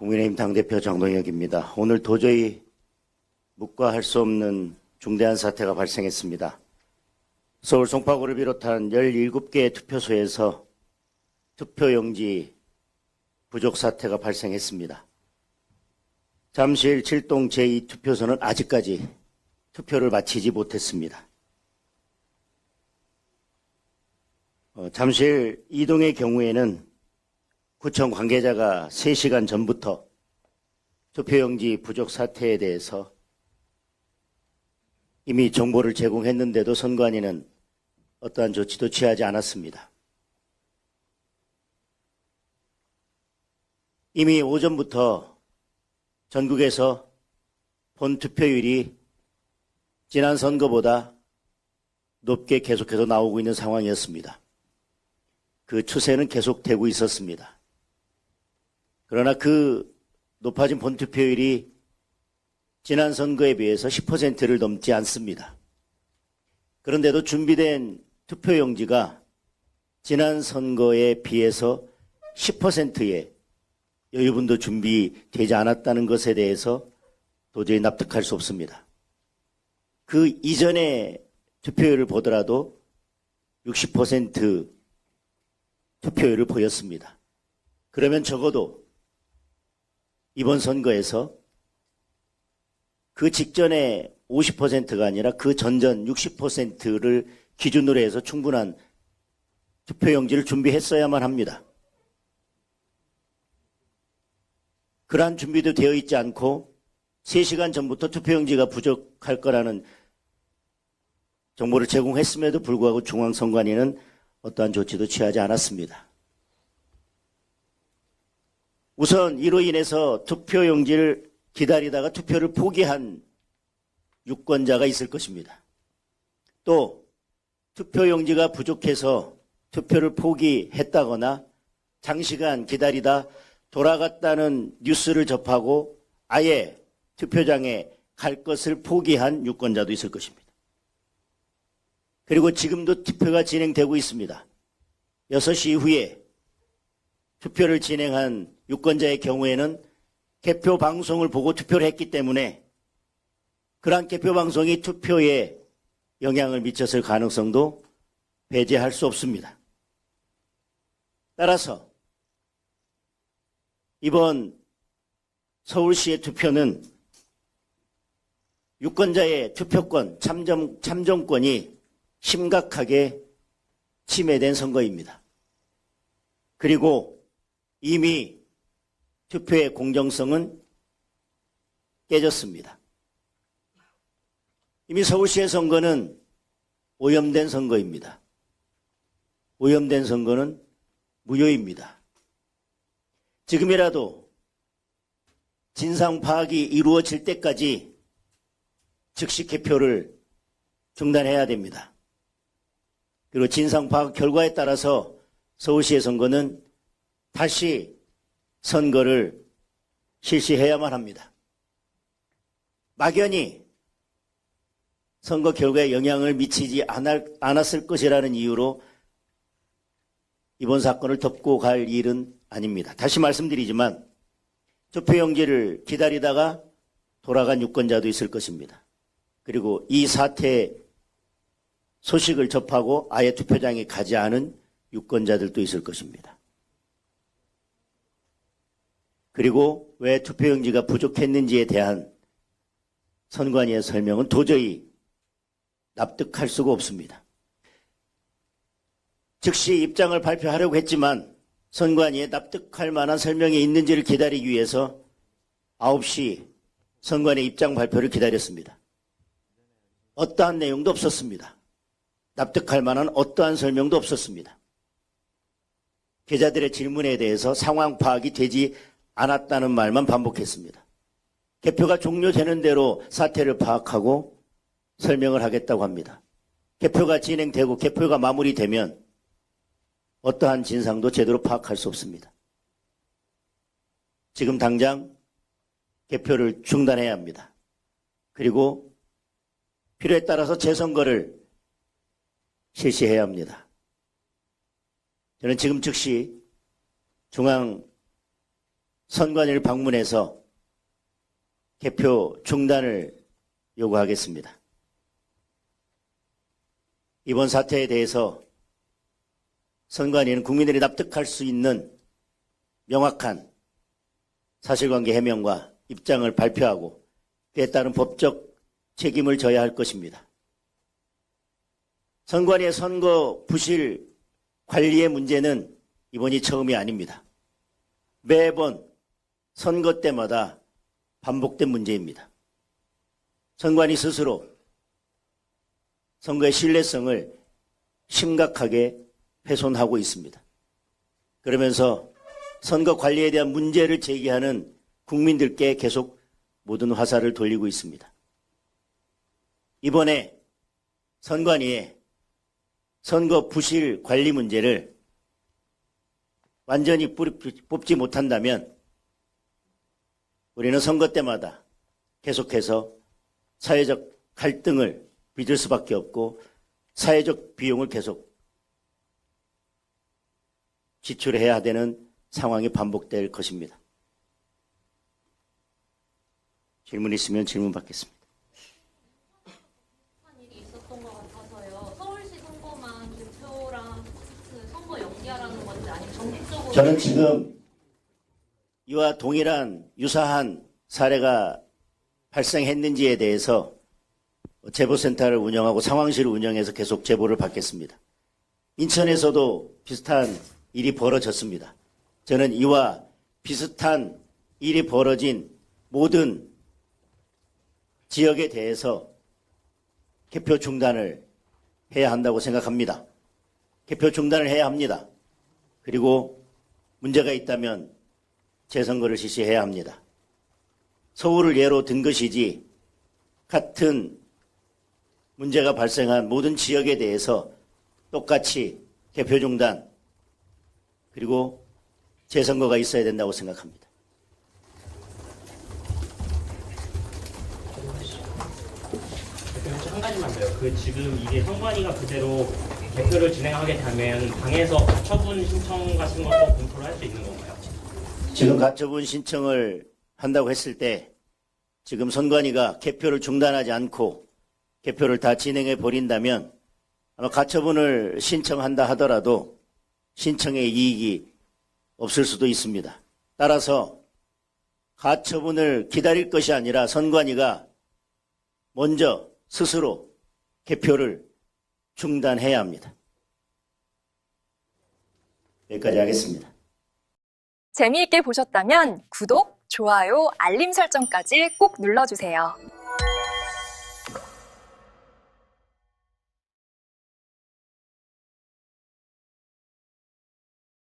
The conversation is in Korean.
국민의힘 당대표 장동혁입니다. 오늘 도저히 묵과할 수 없는 중대한 사태가 발생했습니다. 서울 송파구를 비롯한 17개의 투표소에서 투표용지 부족 사태가 발생했습니다. 잠실 7동 제2투표소는 아직까지 투표를 마치지 못했습니다. 잠실 2동의 경우에는 구청 관계자가 3시간 전부터 투표용지 부족 사태에 대해서 이미 정보를 제공했는데도 선관위는 어떠한 조치도 취하지 않았습니다. 이미 오전부터 전국에서 본 투표율이 지난 선거보다 높게 계속해서 나오고 있는 상황이었습니다. 그 추세는 계속되고 있었습니다. 그러나 그 높아진 본투표율이 지난 선거에 비해서 10%를 넘지 않습니다. 그런데도 준비된 투표용지가 지난 선거에 비해서 10%의 여유분도 준비되지 않았다는 것에 대해서 도저히 납득할 수 없습니다. 그 이전의 투표율을 보더라도 60% 투표율을 보였습니다. 그러면 적어도 이번 선거에서 그 직전에 50%가 아니라 그 전전 60%를 기준으로 해서 충분한 투표용지를 준비했어야만 합니다. 그러한 준비도 되어 있지 않고 3시간 전부터 투표용지가 부족할 거라는 정보를 제공했음에도 불구하고 중앙선관위는 어떠한 조치도 취하지 않았습니다. 우선 이로 인해서 투표용지를 기다리다가 투표를 포기한 유권자가 있을 것입니다. 또 투표용지가 부족해서 투표를 포기했다거나 장시간 기다리다 돌아갔다는 뉴스를 접하고 아예 투표장에 갈 것을 포기한 유권자도 있을 것입니다. 그리고 지금도 투표가 진행되고 있습니다. 6시 이후에 투표를 진행한 유권자의 경우에는 개표 방송을 보고 투표를 했기 때문에 그러한 개표 방송이 투표에 영향을 미쳤을 가능성도 배제할 수 없습니다. 따라서 이번 서울시의 투표는 유권자의 투표권, 참정권이 심각하게 침해된 선거입니다. 그리고 이미 투표의 공정성은 깨졌습니다. 이미 서울시의 선거는 오염된 선거입니다. 오염된 선거는 무효입니다. 지금이라도 진상 파악이 이루어질 때까지 즉시 개표를 중단해야 됩니다. 그리고 진상 파악 결과에 따라서 서울시의 선거는 다시 선거를 실시해야만 합니다. 막연히 선거 결과에 영향을 미치지 않았을 것이라는 이유로 이번 사건을 덮고 갈 일은 아닙니다. 다시 말씀드리지만 투표용지를 기다리다가 돌아간 유권자도 있을 것입니다. 그리고 이 사태 소식을 접하고 아예 투표장에 가지 않은 유권자들도 있을 것입니다. 그리고 왜 투표용지가 부족했는지에 대한 선관위의 설명은 도저히 납득할 수가 없습니다. 즉시 입장을 발표하려고 했지만 선관위에 납득할 만한 설명이 있는지를 기다리기 위해서 9시 선관위 입장 발표를 기다렸습니다. 어떠한 내용도 없었습니다. 납득할 만한 어떠한 설명도 없었습니다. 기자들의 질문에 대해서 상황 파악이 되지 않았다는 말만 반복했습니다. 개표가 종료되는 대로 사태를 파악하고 설명을 하겠다고 합니다. 개표가 진행되고 개표가 마무리되면 어떠한 진상도 제대로 파악할 수 없습니다. 지금 당장 개표를 중단해야 합니다. 그리고 필요에 따라서 재선거를 실시해야 합니다. 저는 지금 즉시 선관위를 방문해서 개표 중단을 요구하겠습니다. 이번 사태에 대해서 선관위는 국민들이 납득할 수 있는 명확한 사실관계 해명과 입장을 발표하고 그에 따른 법적 책임을 져야 할 것입니다. 선관위의 선거 부실 관리의 문제는 이번이 처음이 아닙니다. 매번 선거 때마다 반복된 문제입니다. 선관위 스스로 선거의 신뢰성을 심각하게 훼손하고 있습니다. 그러면서 선거 관리에 대한 문제를 제기하는 국민들께 계속 모든 화살을 돌리고 있습니다. 이번에 선관위의 선거 부실 관리 문제를 완전히 뽑지 못한다면 우리는 선거 때마다 계속해서 사회적 갈등을 빚을 수밖에 없고 사회적 비용을 계속 지출해야 되는 상황이 반복될 것입니다. 질문 있으면 질문 받겠습니다. 일이 있었던 것 같아서요. 서울시 선거만 개표랑 그 선거 연기하라는 건지 아니면 전국적으로? 저는 지금 이와 동일한 유사한 사례가 발생했는지에 대해서 제보센터를 운영하고 상황실을 운영해서 계속 제보를 받겠습니다. 인천에서도 비슷한 일이 벌어졌습니다. 저는 이와 비슷한 일이 벌어진 모든 지역에 대해서 개표 중단을 해야 한다고 생각합니다. 개표 중단을 해야 합니다. 그리고 문제가 있다면 재선거를 실시해야 합니다. 서울을 예로 든 것이지 같은 문제가 발생한 모든 지역에 대해서 똑같이 개표 중단 그리고 재선거가 있어야 된다고 생각합니다. 한 가지만 더요. 지금 이게 선관위가 그대로 개표를 진행하게 되면 당에서 가처분 신청 같은 것도 검토를 할 수 있는 건가요? 지금 가처분 신청을 한다고 했을 때 지금 선관위가 개표를 중단하지 않고 개표를 다 진행해 버린다면 아마 가처분을 신청한다 하더라도 신청의 이익이 없을 수도 있습니다. 따라서 가처분을 기다릴 것이 아니라 선관위가 먼저 스스로 개표를 중단해야 합니다. 여기까지 하겠습니다. 재미있게 보셨다면 구독, 좋아요, 알림 설정까지 꼭 눌러주세요.